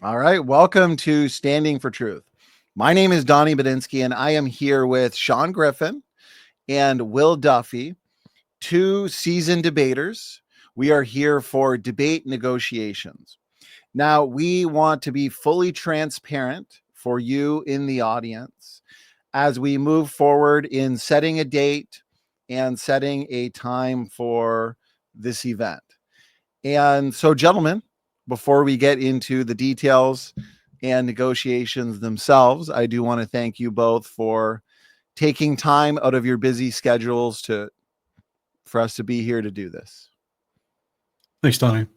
All right. Welcome to Standing for Truth. My name is Donny Budinsky, and I am here with Sean Griffin and Will Duffy, two seasoned debaters. We are here for debate negotiations. Now, we want to be fully transparent for you in the audience as we move forward in setting a date and setting a time for this event. And so, gentlemen, before we get into the details and negotiations themselves, I do want to thank you both for taking time out of your busy schedules for us to be here to do this. Thanks, Donny.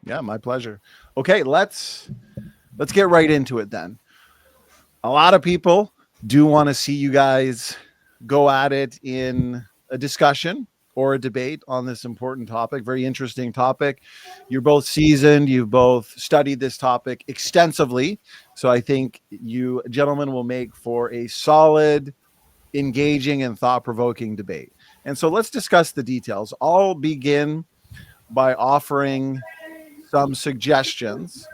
Yeah, my pleasure. Okay, let's get right into it then. A lot of people do want to see you guys go at it in a discussion or a debate on this important topic, very interesting topic. You're both seasoned, you've both studied this topic extensively. So I think you gentlemen will make for a solid, engaging, and thought-provoking debate. And so let's discuss the details. I'll begin by offering some suggestions,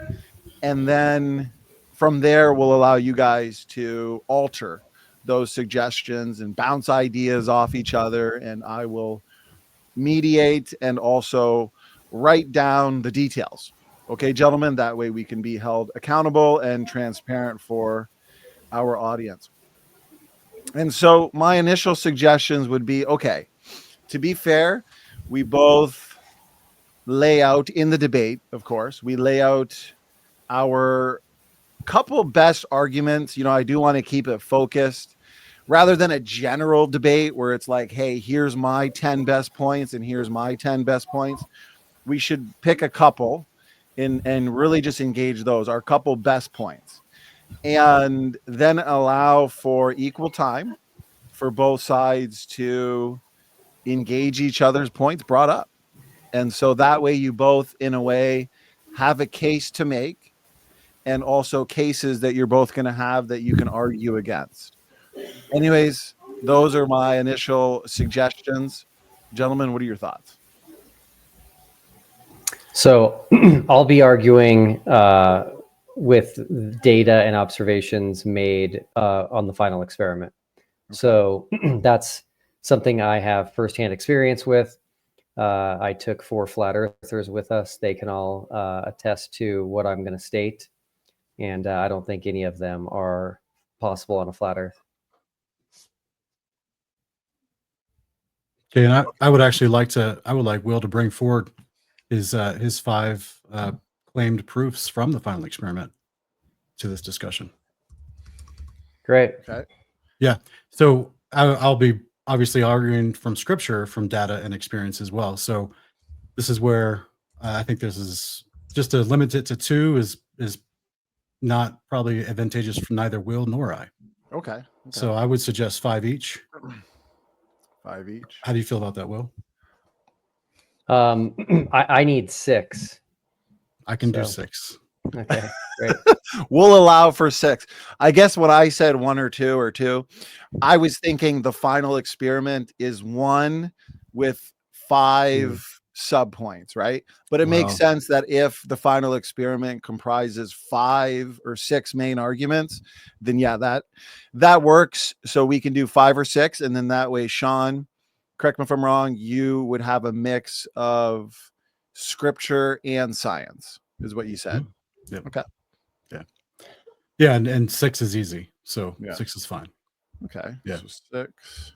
and then from there, we'll allow you guys to alter those suggestions and bounce ideas off each other, and I will mediate and also write down the details. Okay, gentlemen, that way we can be held accountable and transparent for our audience. And so my initial suggestions would be, okay, to be fair, we both lay out in the debate, of course, we lay out our couple best arguments. I do want to keep it focused rather than a general debate where it's like, hey, here's my 10 best points and here's my 10 best points. We should pick a couple and really just engage those, our couple best points, and then allow for equal time for both sides to engage each other's points brought up. And so that way you both, in a way, have a case to make, and also cases that you're both going to have that you can argue against. Anyways, those are my initial suggestions. Gentlemen, what are your thoughts? So I'll be arguing with data and observations made on the final experiment. Okay. So that's something I have firsthand experience with. I took 4 flat earthers with us. They can all attest to what I'm going to state. And I don't think any of them are possible on a flat earth. Okay, and I would actually like Will to bring forward his 5 claimed proofs from the final experiment to this discussion. Great. Okay. Yeah. So I'll be obviously arguing from scripture, from data and experience as well. So this is where I think this is just to limit it to 2 is not probably advantageous for neither Will nor I. Okay. So I would suggest 5 each. 5 each. How do you feel about that, Will? I need 6. I can do 6. Okay, great. We'll allow for 6. I guess when I said 1 or 2, I was thinking the final experiment is 1 with 5 subpoints, right? But it makes sense that if the final experiment comprises 5 or 6 main arguments, then yeah, that works. So we can do 5 or 6, and then that way, Sean, correct me if I'm wrong, you would have a mix of scripture and science, is what you said. Mm-hmm. Yep. Okay. Yeah, and 6 is easy. So 6 is fine. Okay. Yeah. So 6,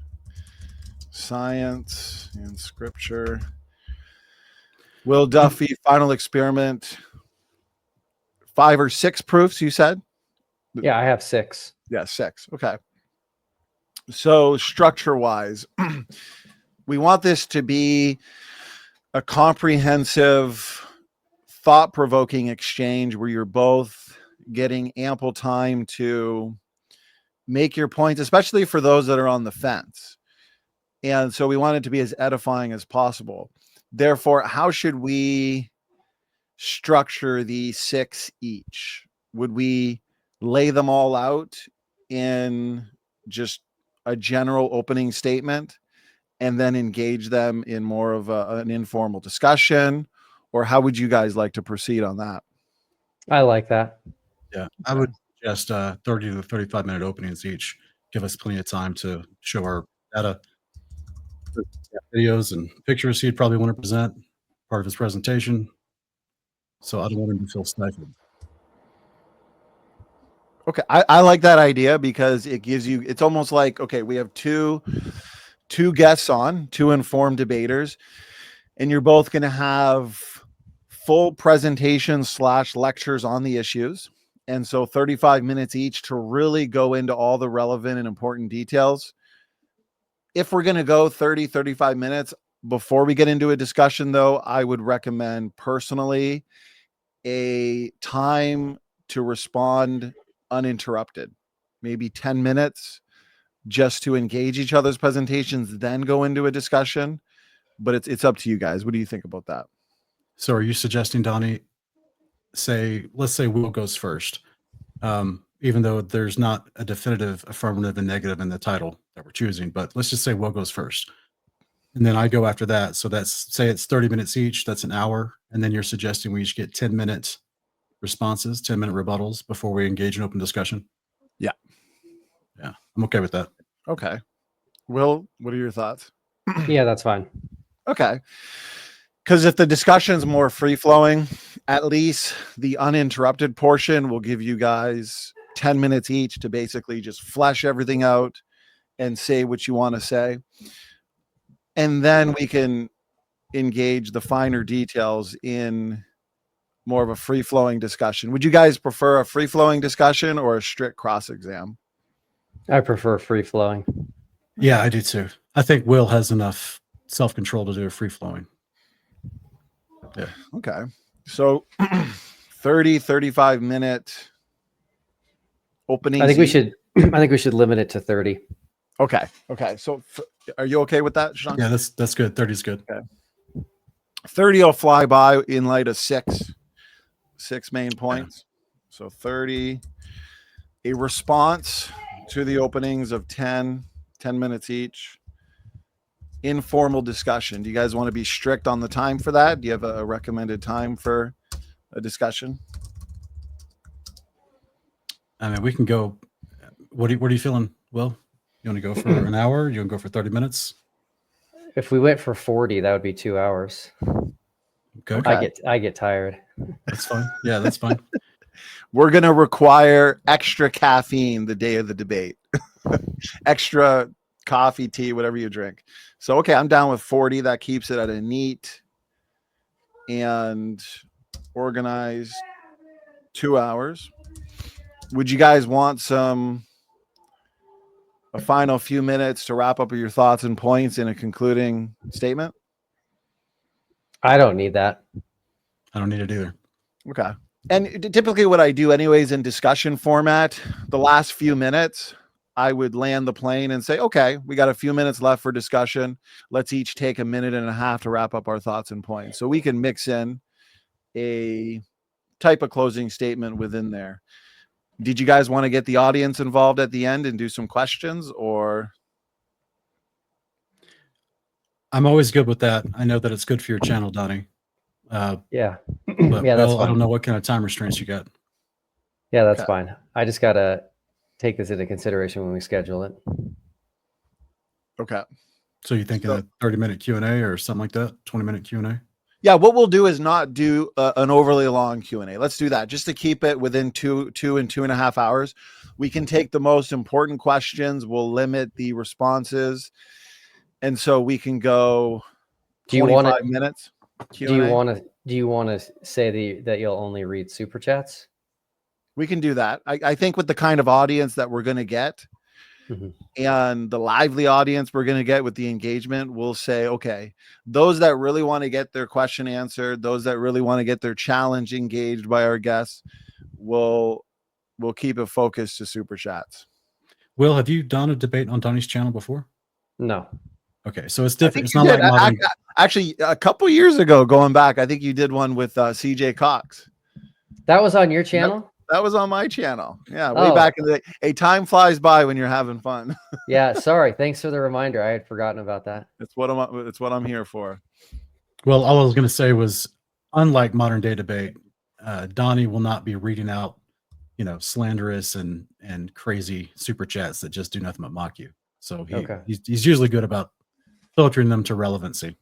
science and scripture. Will Duffy, final experiment, 5 or 6 proofs, you said? Yeah, I have 6. Yeah, 6. Okay. So structure-wise, we want this to be a comprehensive, thought-provoking exchange where you're both getting ample time to make your points, especially for those that are on the fence. And so we want it to be as edifying as possible. Therefore, how should we structure the 6 each? Would we lay them all out in just a general opening statement and then engage them in more of an informal discussion? Or how would you guys like to proceed on that? I like that. Yeah, I would suggest 30 to 35 minute openings each. Give us plenty of time to show our data, videos, and pictures he'd probably want to present, part of his presentation. So I don't want him to feel stifled. Okay, I like that idea because it gives you, it's almost like, okay, we have two guests on, two informed debaters, and you're both going to have full presentations / lectures on the issues. And so 35 minutes each to really go into all the relevant and important details. If we're going to go 35 minutes before we get into a discussion, though, I would recommend personally a time to respond uninterrupted, maybe 10 minutes just to engage each other's presentations, then go into a discussion. But it's up to you guys. What do you think about that? So are you suggesting, Donnie, let's say Will goes first, even though there's not a definitive affirmative and negative in the title that we're choosing, but let's just say Will goes first. And then I go after that. So say it's 30 minutes each, that's an hour. And then you're suggesting we each get 10 minutes responses, 10-minute rebuttals before we engage in open discussion? Yeah. Yeah, I'm okay with that. Okay. Will, what are your thoughts? Yeah, that's fine. Okay. Because if the discussion is more free-flowing, at least the uninterrupted portion will give you guys 10 minutes each to basically just flesh everything out and say what you want to say. And then we can engage the finer details in more of a free-flowing discussion. Would you guys prefer a free-flowing discussion or a strict cross-exam? I prefer free flowing. Yeah, I do too. I think Will has enough self-control to do a free-flowing. Yeah. Okay. So 35 minute opening. I think we should limit it to 30. Okay. Okay. So are you okay with that, Sean? Yeah, that's good. 30 is good. Okay. 30 will fly by in light of six main points. Yeah. So 30, a response to the openings of 10 minutes each. Informal discussion. Do you guys want to be strict on the time for that? Do you have a recommended time for a discussion? I mean, we can go. What are you feeling, Will? You want to go for an hour? You want to go for 30 minutes? If we went for 40, that would be 2 hours. Okay. I get tired. That's fine. Yeah, that's fine. We're going to require extra caffeine the day of the debate. Extra coffee, tea, whatever you drink. So, okay, I'm down with 40. That keeps it at a neat and organized 2 hours. Would you guys want a final few minutes to wrap up your thoughts and points in a concluding statement? I don't need that. I don't need it either. Okay. And typically what I do anyways in discussion format, the last few minutes, I would land the plane and say, okay, we got a few minutes left for discussion. Let's each take a minute and a half to wrap up our thoughts and points. So we can mix in a type of closing statement within there. Did you guys want to get the audience involved at the end and do some questions, or? I'm always good with that. I know that it's good for your channel, Donnie. Yeah. But Yeah, that's I fine. don't know what kind of time restraints you got. Yeah, that's Okay. fine. I just got to take this into consideration when we schedule it. Okay. So you thinking a 30-minute Q&A or something like that? 20-minute Q&A? Yeah, what we'll do is not do an overly long Q&A. Let's do that just to keep it within two and 2.5 hours. We can take the most important questions. We'll limit the responses. And so we can go 25 minutes. Q&A. Do you want to say that you'll only read super chats? We can do that. I think with the kind of audience that we're going to get, and the lively audience we're going to get with the engagement, we'll say, okay, those that really want to get their question answered, those that really want to get their challenge engaged by our guests, we'll keep it focused to super chats. Will, have you done a debate on Donnie's channel before? No. Okay, so it's different. It's not like modern. Actually, a couple years ago, going back, I think you did one with CJ Cox. That was on your channel? That was on my channel. Yeah, way back in the day. Hey, time flies by when you're having fun. Yeah, sorry. Thanks for the reminder. I had forgotten about that. It's what I'm here for. Well, all I was going to say was, unlike modern day debate, Donny will not be reading out, slanderous and crazy super chats that just do nothing but mock you. So he's usually good about filtering them to relevancy.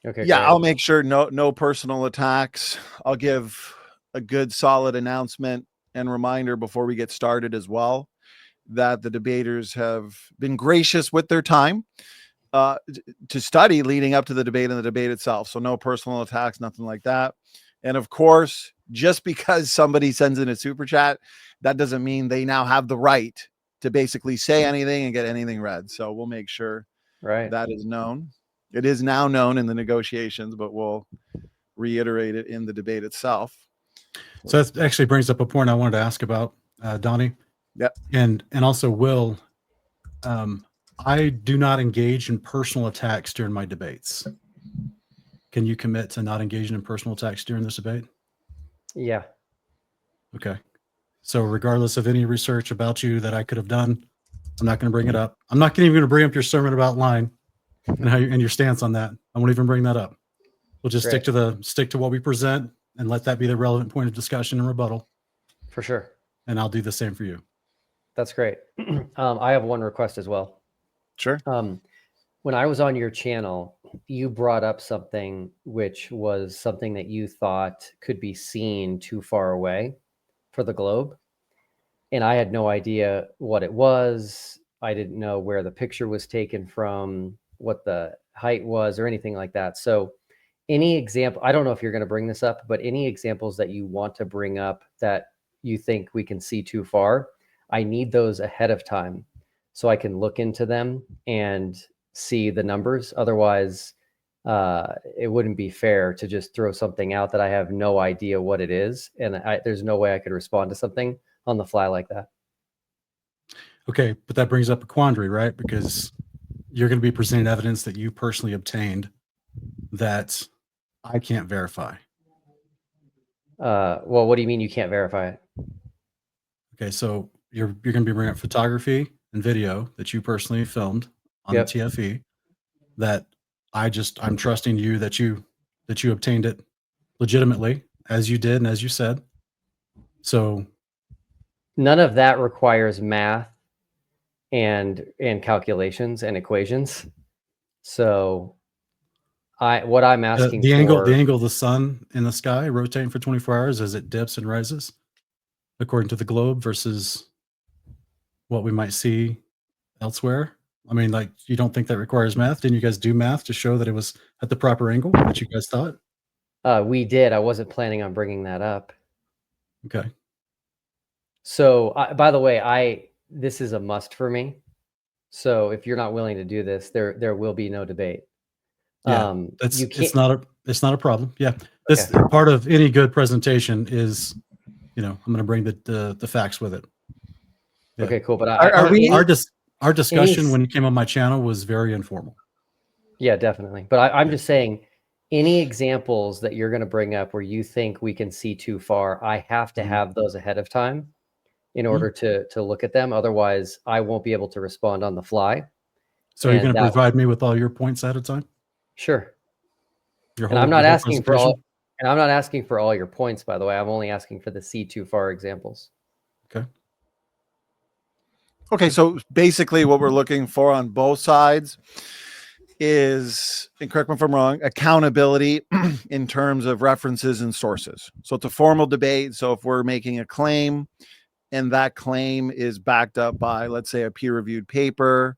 Okay. Yeah, great. I'll make sure no personal attacks. I'll give a good solid announcement and reminder before we get started as well that the debaters have been gracious with their time to study leading up to the debate and the debate itself. So no personal attacks, nothing like that. And of course, just because somebody sends in a super chat, that doesn't mean they now have the right to basically say anything and get anything read. So we'll make sure that is known. It is now known in the negotiations, but we'll reiterate it in the debate itself. So that actually brings up a point I wanted to ask about, Donny. Yeah. And also Will, I do not engage in personal attacks during my debates. Can you commit to not engaging in personal attacks during this debate? Yeah. Okay. So regardless of any research about you that I could have done, I'm not going to bring it up. I'm not even going to bring up your sermon about lying and how and your stance on that. I won't even bring that up. We'll just stick to what we present and let that be the relevant point of discussion and rebuttal. For sure. And I'll do the same for you. That's great. I have one request as well. Sure. When I was on your channel, you brought up something which was something that you thought could be seen too far away for the globe. And I had no idea what it was. I didn't know where the picture was taken from, what the height was, or anything like that. So any example, I don't know if you're going to bring this up, but any examples that you want to bring up that you think we can see too far, I need those ahead of time so I can look into them and see the numbers. Otherwise, it wouldn't be fair to just throw something out that I have no idea what it is. And there's no way I could respond to something on the fly like that. Okay, but that brings up a quandary, right? Because you're going to be presenting evidence that you personally obtained that I can't verify. Well, what do you mean you can't verify it? Okay, so you're going to be bringing up photography and video that you personally filmed on the TFE that I'm trusting you that you obtained it legitimately as you did and as you said. So none of that requires math and calculations and equations. So what I'm asking the for, angle of the sun in the sky rotating for 24 hours as it dips and rises according to the globe versus what we might see elsewhere. I mean, like, you don't think that requires math? Didn't you guys do math to show that it was at the proper angle that you guys thought? we did. I wasn't planning on bringing that up. Okay. So, by the way, this is a must for me. So if you're not willing to do this, there will be no debate. Yeah, it's not a problem. Yeah, this part of any good presentation is, I'm going to bring the facts with it. Yeah. Okay, cool. But our discussion when you came on my channel was very informal. Yeah, definitely. But I'm just saying, any examples that you're going to bring up where you think we can see too far, I have to have those ahead of time in order to look at them. Otherwise, I won't be able to respond on the fly. So you're going to provide me with all your points at a time? Sure. And I'm not asking for all your points, by the way. I'm only asking for the see too far examples. Okay. Okay, so basically what we're looking for on both sides is, and correct me if I'm wrong, accountability in terms of references and sources. So it's a formal debate. So if we're making a claim and that claim is backed up by, let's say, a peer-reviewed paper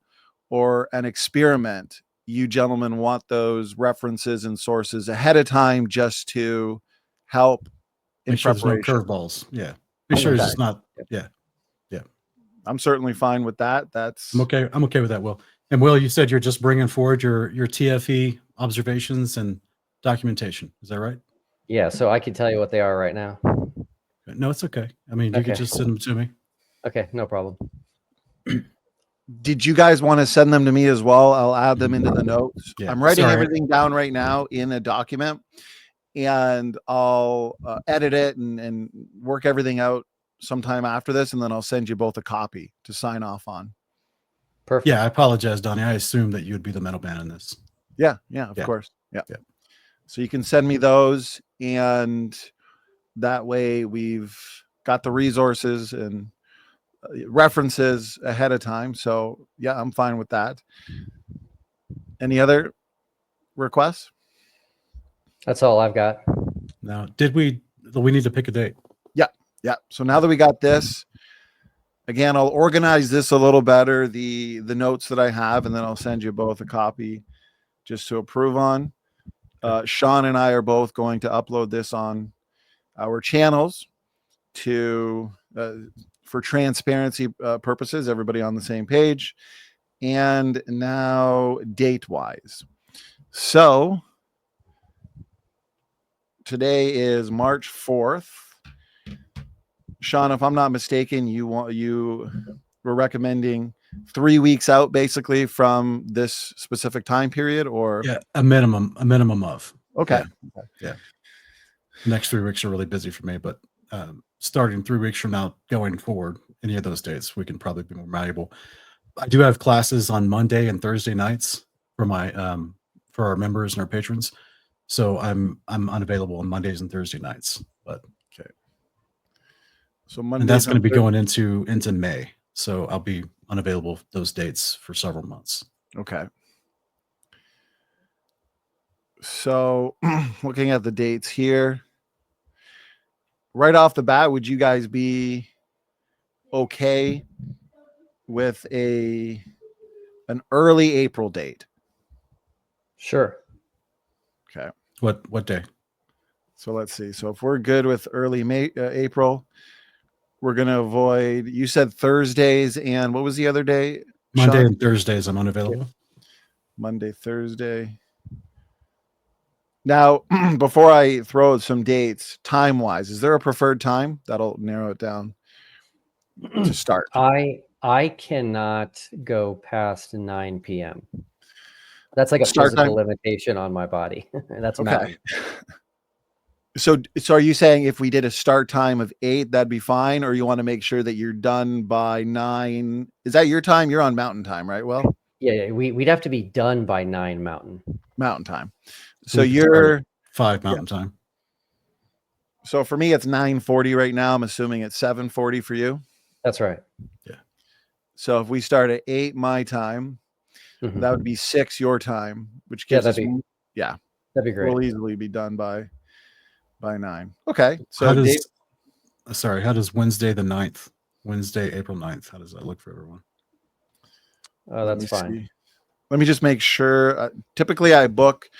or an experiment, you gentlemen want those references and sources ahead of time just to help in preparation. There's no curveballs. Yeah. Make sure it's not. Yeah. I'm certainly fine with that. I'm okay with that, Will. And Will, you said you're just bringing forward your TFE observations and documentation. Is that right? Yeah. So I can tell you what they are right now. No, it's okay. I mean, you could just send them to me. Okay, no problem. Did you guys want to send them to me as well? I'll add them into the notes. Yeah. I'm writing everything down right now in a document, and I'll edit it and work everything out sometime after this, and then I'll send you both a copy to sign off on. Perfect. Yeah, I apologize, Donny. I assumed that you'd be the middleman in this. Yeah, of course. Yeah. So you can send me those, and That way we've got the resources and references ahead of time. So yeah, I'm fine with that. Any other requests? That's all I've got. Now, we need to pick a date? Yeah. So now that we got this, again, I'll organize this a little better, the notes that I have, and then I'll send you both a copy just to approve on. Sean and I are both going to upload this on our channels to for transparency purposes, everybody on the same page. And now date-wise. So today is March 4th. Sean, if I'm not mistaken, you were recommending 3 weeks out basically from this specific time period, or Yeah, a minimum of. okay. Yeah. The next 3 weeks are really busy for me, but starting 3 weeks from now, going forward, any of those dates, we can probably be more malleable. I do have classes on Monday and Thursday nights for my for our members and our patrons, so I'm unavailable on Mondays and Thursday nights. But Okay. So and Mondays that's going to be and going into May, so I'll be unavailable those dates for several months. Okay. So looking at the dates here, right off the bat, would you guys be okay with an early April date? Sure. Okay. What day? So let's see. So if we're good with early April, we're going to avoid, you said Thursdays, and what was the other day? Monday Sean? and Thursdays I'm unavailable. Monday, Thursday. Now, before I throw some dates, time-wise, is there a preferred time? That'll narrow it down to start. I cannot go past 9 p.m. That's like a Start physical time? limitation on my body. That's Okay. mountain. So are you saying if we did a start time of 8, that'd be fine, or you want to make sure that you're done by 9? Is that your time? You're on Mountain Time, right? Well, Yeah, we'd have to be done by 9 Mountain. Mountain Time. So We can start you're at 5 Mountain Time. So for me, it's 9:40 right now. I'm assuming it's 7:40 for you. That's right. Yeah. So if we start at 8 my time, Mhm. that would be 6 your time, which Yeah, gives us that'd be great. we'll easily be done by 9. Okay. So How does Wednesday the 9th, Wednesday, April 9th, how does that look for everyone? Oh, let that's me fine. see. Let me just make sure. Typically I book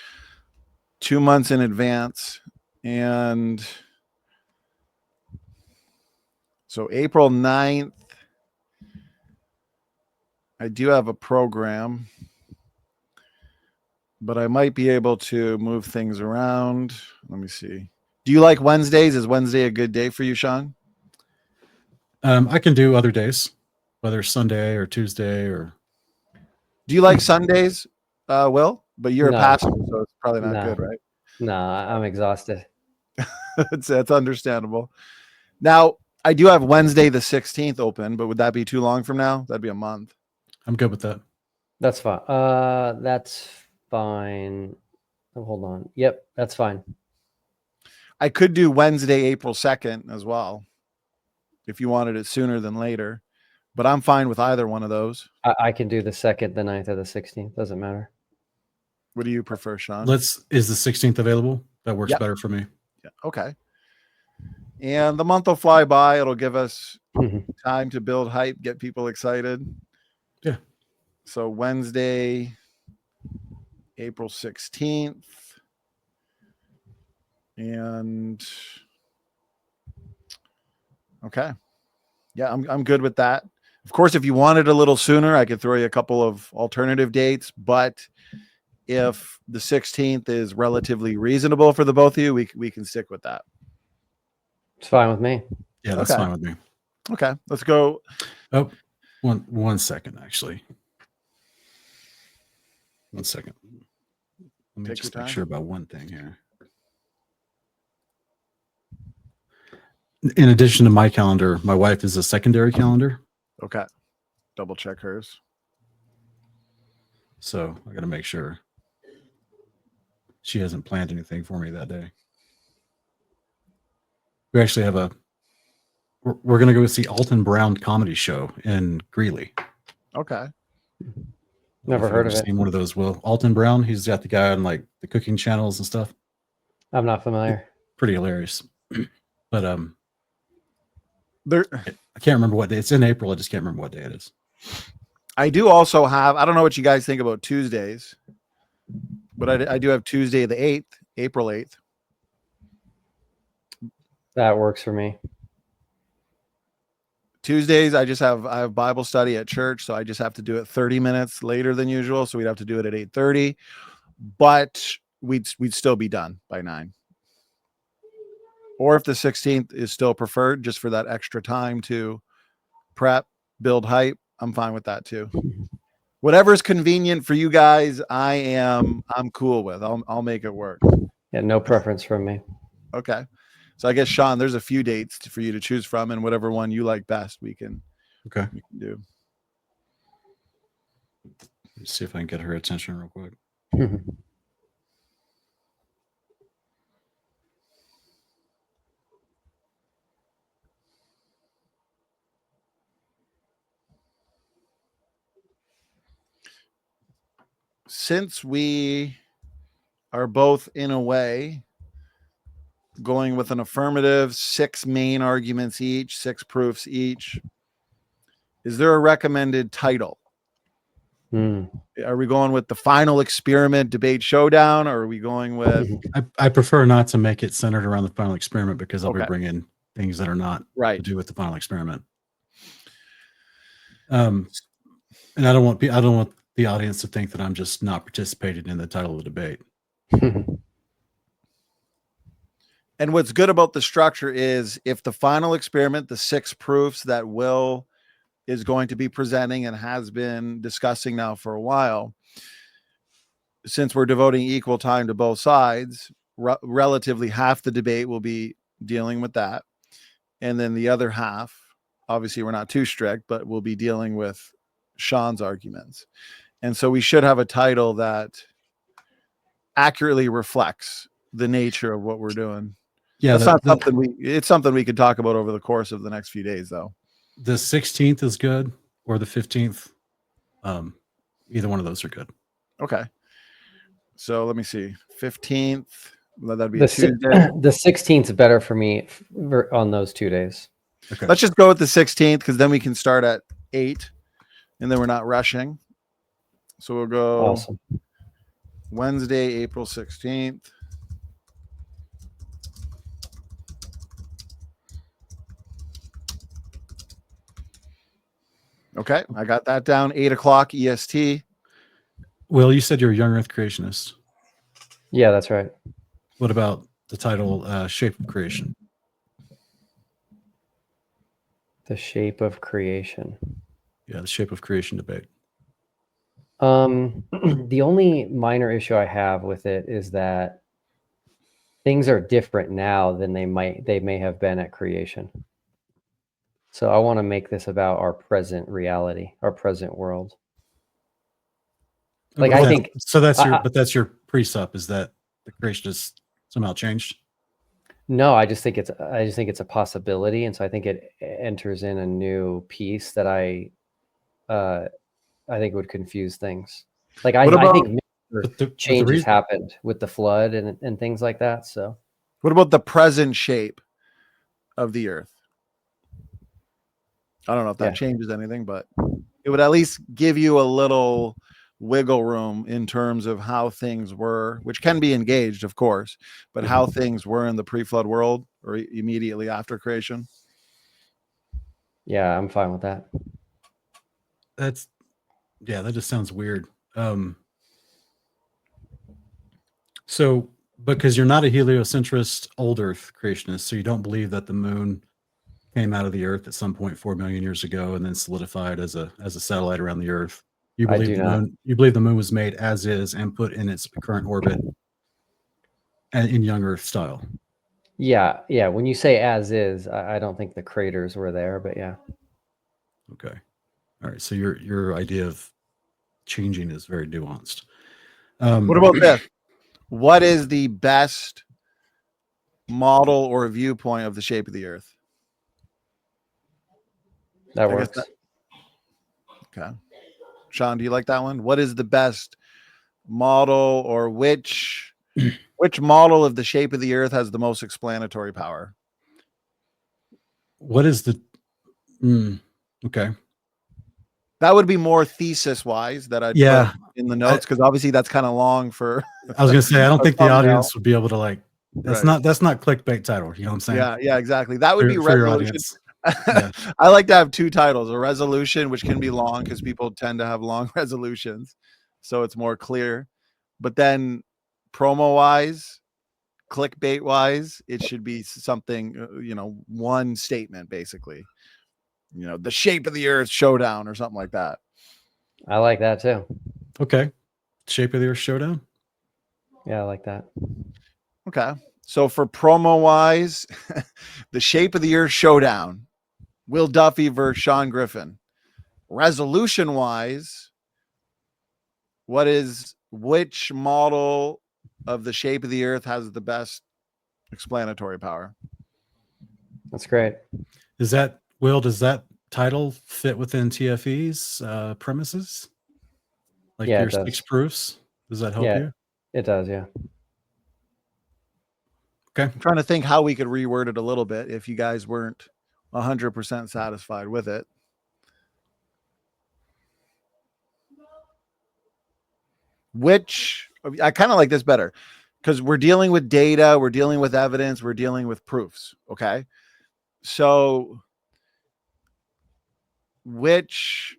2 months in advance, and so April 9th, I do have a program, but I might be able to move things around. Let me see. Do you like Wednesdays? Is Wednesday a good day for you, Sean? I can do other days, whether it's Sunday or Tuesday or. Do you like Sundays, Will? But you're No. a pastor, so it's probably not No. good, right? No, I'm exhausted. That's understandable. Now, I do have Wednesday the 16th open, but would that be too long from now? That'd be a month. I'm good with that. That's fine. That's fine. Oh, hold on. Yep, that's fine. I could do Wednesday, April 2nd as well, if you wanted it sooner than later. But I'm fine with either one of those. I can do the 2nd, the 9th, or the 16th. Doesn't matter. What do you prefer, Sean? Is the 16th available? That works Yep. better for me. Yeah. Okay. And the month will fly by. It'll give us time to build hype, get people excited. Yeah. So Wednesday, April 16th. And okay. Yeah, I'm good with that. Of course, if you wanted a little sooner, I could throw you a couple of alternative dates, but if the 16th is relatively reasonable for the both of you, we can stick with that. It's fine with me. Yeah, that's Okay. fine with me. Okay, let's go. Oh, one second, actually. 1 second. Let me Take just your make time. sure about one thing here. In addition to my calendar, my wife is a secondary calendar. Okay. Double check hers. So I got to make sure she hasn't planned anything for me that day. We actually have we're going to go see Alton Brown comedy show in Greeley. Okay. Never If you've heard ever of it. seen one of those. Well, Alton Brown, he's got the guy on like the cooking channels and stuff. I'm not familiar. Pretty hilarious. But There, I can't remember what day. It's in April. I just can't remember what day it is. I do also have, I don't know what you guys think about Tuesdays, but I do have Tuesday the 8th, April 8th. That works for me. Tuesdays, I have Bible study at church, so I just have to do it 30 minutes later than usual. So we'd have to do it at 8:30, but we'd still be done by 9. Or if the 16th is still preferred, just for that extra time to prep, build hype, I'm fine with that too. Whatever's convenient for you guys, I'm cool with. I'll make it work. Yeah, no preference from me. Okay. So I guess, Sean, there's a few dates for you to choose from, and whatever one you like best, we can do. Let's see if I can get her attention real quick. Since we are both, in a way, going with an affirmative, 6 main arguments each, 6 proofs each, is there a recommended title? Are we going with the final experiment debate showdown, or are we going with... I prefer not to make it centered around the final experiment, because I'll be Okay. bringing things that are not Right. to do with the final experiment. And I don't want the audience to think that I'm just not participating in the title of the debate. And what's good about the structure is, if the final experiment, the 6 proofs that Will is going to be presenting and has been discussing now for a while, since we're devoting equal time to both sides, relatively half the debate will be dealing with that. And then the other half, obviously we're not too strict, but we'll be dealing with Sean's arguments. And so we should have a title that accurately reflects the nature of what we're doing. Yeah, That's not something it's something we could talk about over the course of the next few days, though. the 16th is good, or the 15th. Either one of those are good. Okay. So let me see. 15th. That'd be The Tuesday. The 16th is better for me on those 2 days. Okay. Let's just go with the 16th, because then we can start at 8, and then we're not rushing. So we'll go Awesome. Wednesday, April 16th. Okay, I got that down. 8 o'clock EST. Will, you said you're a young Earth creationist. Yeah, that's right. What about the title Shape of Creation? The shape of creation. Yeah, the Shape of Creation debate. The only minor issue I have with it is that things are different now than they may have been at creation. So I want to make this about our present reality, our present world. Like, I think so. That's your presup, is that the creation has somehow changed. No, I just think it's a possibility, and so I think it enters in a new piece that I think would confuse things. Like, I think changes happened with the flood and things like that. So, what about the present shape of the Earth? I don't know if that changes anything, but it would at least give you a little wiggle room in terms of how things were, which can be engaged, of course, but how things were in the pre-flood world or immediately after creation. Yeah, I'm fine with that. That just sounds weird. So, because you're not a heliocentrist old Earth creationist, so you don't believe that the moon came out of the Earth at some point 4 million years ago and then solidified as a satellite around the Earth. You believe You believe the moon was made as is and put in its current orbit and in young Earth style. Yeah. When you say as is, I don't think the craters were there, but yeah. Okay. All right. So your idea of changing is very nuanced. What about this? What is the best model or viewpoint of the shape of the earth? That I guess works. Okay. Sean, do you like that one? What is the best model, or which model of the shape of the earth has the most explanatory power? What is the okay. That would be more thesis wise that I'd Yeah. put in the notes, because obviously that's kind of long for I was gonna say I don't a think the thumbnail. audience would be able to like that's Right. not clickbait title, you know what I'm saying? Yeah, exactly. That would be For your resolution. audience. Yeah. I like to have two titles: a resolution, which can be long because people tend to have long resolutions, so it's more clear. But then promo wise, clickbait wise, it should be something, one statement basically. The shape of the earth showdown or something like that. I like that too. Okay. Shape of the Earth Showdown. Yeah, I like that. Okay. So for promo wise, the shape of the earth showdown, Will Duffy versus Sean Griffin. Resolution wise, which model of the shape of the earth has the best explanatory power? That's great. Does that title fit within TFE's premises? Like Yeah, your it does. 6 proofs? Does that help Yeah. you? It does, yeah. Okay. I'm trying to think how we could reword it a little bit if you guys weren't 100% satisfied with it. I kind of like this better, because we're dealing with data, we're dealing with evidence, we're dealing with proofs. Okay. So which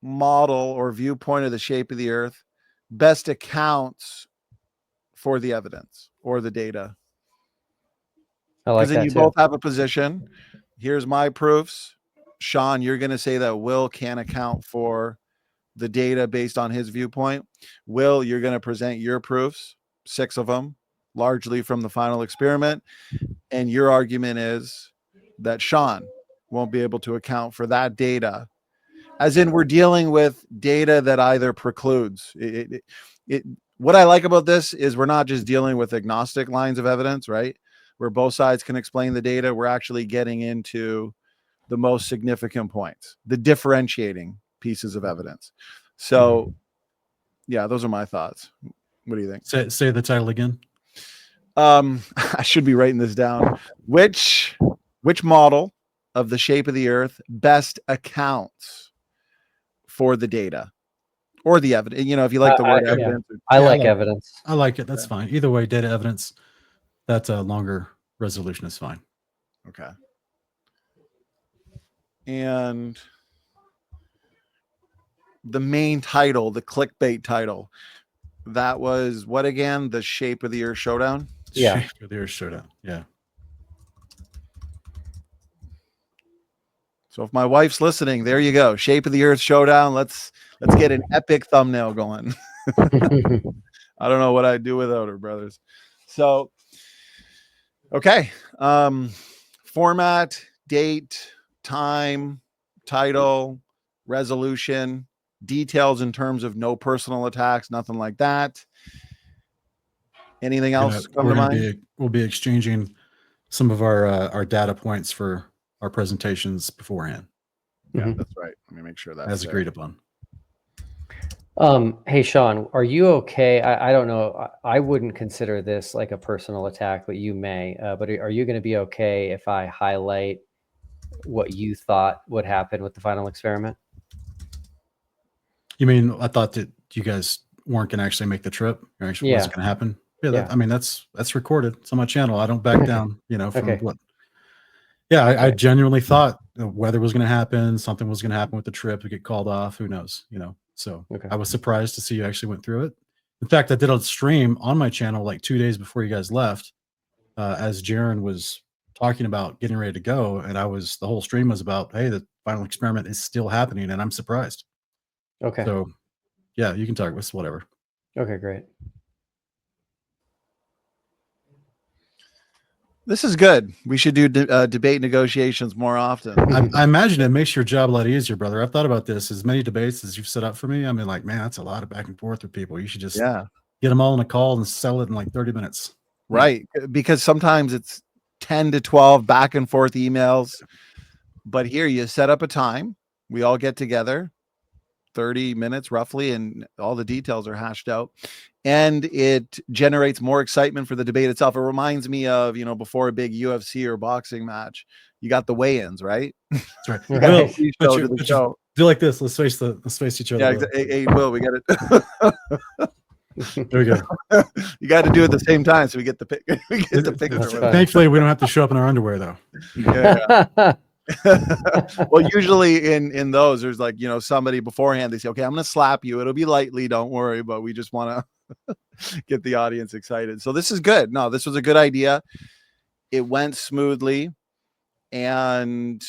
model or viewpoint of the shape of the earth best accounts for the evidence or the data? I like Because then that you too. both have a position. Here's my proofs. Sean, you're going to say that Will can account for the data based on his viewpoint. Will, you're going to present your proofs, 6 of them, largely from the final experiment. And your argument is that Sean won't be able to account for that data. As in, we're dealing with data that either precludes it. What I like about this is we're not just dealing with agnostic lines of evidence, right? Where both sides can explain the data. We're actually getting into the most significant points, the differentiating pieces of evidence. So, yeah, those are my thoughts. What do you think? Say the title again. I should be writing this down. Which model of the shape of the earth best accounts for the data or the evidence? If you like the word evidence. I like evidence. I like it. That's fine. Either way, data evidence, that's a longer resolution is fine. Okay. And the main title, the clickbait title, that was what again? The shape of the earth showdown? Yeah. Shape of the Earth Showdown. Yeah. So if my wife's listening, there you go. Shape of the earth showdown. Let's get an epic thumbnail going. I don't know what I'd do without her, brothers. So, okay. Format, date, time, title, resolution, details in terms of no personal attacks, nothing like that. Anything else come to mind? We'll be exchanging some of our data points for our presentations beforehand. Yeah, that's right. Let me make sure that's as agreed upon. Hey, Sean, are you okay? I don't know. I wouldn't consider this like a personal attack, but you may. But are you going to be okay if I highlight what you thought would happen with the final experiment? You mean I thought that you guys weren't going to actually make the trip? Or actually what's going to happen? Yeah, I mean that's recorded. It's on my channel. I don't back down. From what. Yeah, I genuinely thought the weather was going to happen. Something was going to happen with the trip. We get called off. Who knows? So I was surprised to see you actually went through it. In fact, I did a stream on my channel like 2 days before you guys left, as Jaron was talking about getting ready to go, and the whole stream was about, hey, the final experiment is still happening, and I'm surprised. Okay. So, yeah, you can talk with whatever. Okay, great. This is good. We should do debate negotiations more often. I imagine it makes your job a lot easier, brother. I've thought about this. As many debates as you've set up for me, I mean, like, man, that's a lot of back and forth with people. You should just get them all in a call and sell it in like 30 minutes. right? Because sometimes it's 10 to 12 back and forth emails, but here you set up a time, we all get together, 30 minutes roughly, and all the details are hashed out, and it generates more excitement for the debate itself. It reminds me of, before a big UFC or boxing match, you got the weigh-ins, right? That's right. You got Right. the pre-show to the show. Do like this. Let's face each other. Yeah, hey, Will, we got it. There we go. You got to do it at the same time so we get the pic. We get the picture. That's with fine. it. Thankfully, we don't have to show up in our underwear though. Yeah. Well, usually in those, there's like, somebody beforehand, they say, okay, I'm going to slap you. It'll be lightly, don't worry, but we just want to get the audience excited. So this is good. No, this was a good idea. It went smoothly and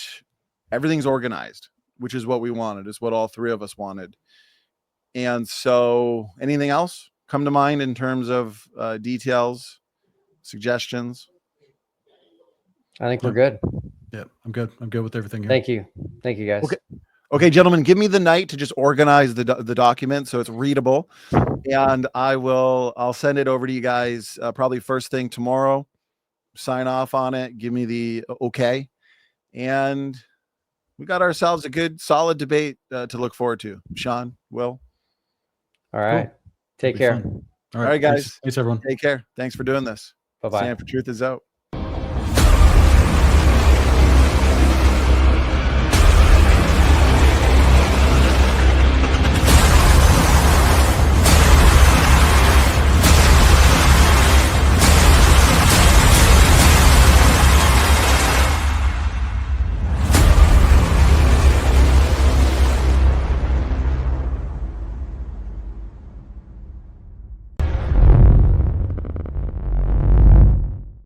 everything's organized, which is what we wanted. It's what all three of us wanted. And so anything else come to mind in terms of details, suggestions? I think we're good. Yeah, I'm good. I'm good with everything here. Thank you. Thank you, guys. Okay, gentlemen, give me the night to just organize the document so it's readable, and I'll send it over to you guys probably first thing tomorrow. Sign off on it. Give me the okay, and we got ourselves a good, solid debate to look forward to. Sean, Will. All right. Take care. All All right, guys. Thanks everyone. Take care. Thanks for doing this. Bye-bye. Stand for Truth is out.